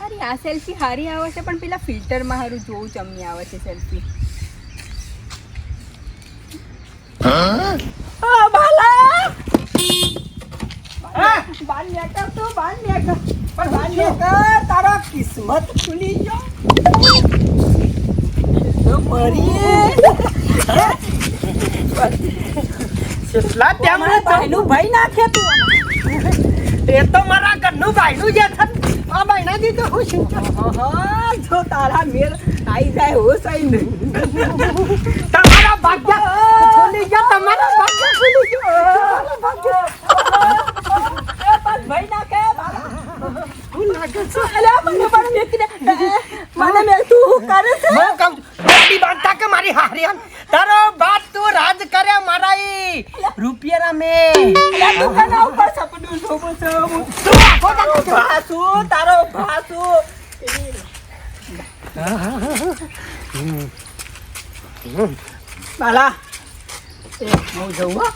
અરે આ સેલ્ફી હારી આવે છે પણ પેલા ફિલ્ટરમાં હારું જોવું ચમની આવે છે સેલ્ફી. બાલા બાલ લેકર તો બાલ લેકર પણ બાલ લેકર તારા કિસ્મત ખુલી ગયો તો મરી કેટલા તેમણે ભાઈનું ભાઈ નાખે તું એ તો મારા ઘરનું ભાઈનું જે થત આ ભાઈના દી તો હું છું જો તારા મેર આઈ જાય હો સાઈ તમારા ભાગ્ય ખુલી ગયા તમારા ભાગ્ય ખુલી ગયા ભાઈ નાખે હું લાગે છે અલ્યા મને પણ મેકી દે મને મેં તું હું કરે છે હું કહું ગાડી બાંધતા કે મારી હારિયાન તારો બાપ તું રાજ કરે મારા ઈ રૂપિયા મે અલ્યા તું કના ઉપર સપનું જોવો છો તું આખો દાડો ભાસુ તારો ભાસુ બાલા હું જઉં હો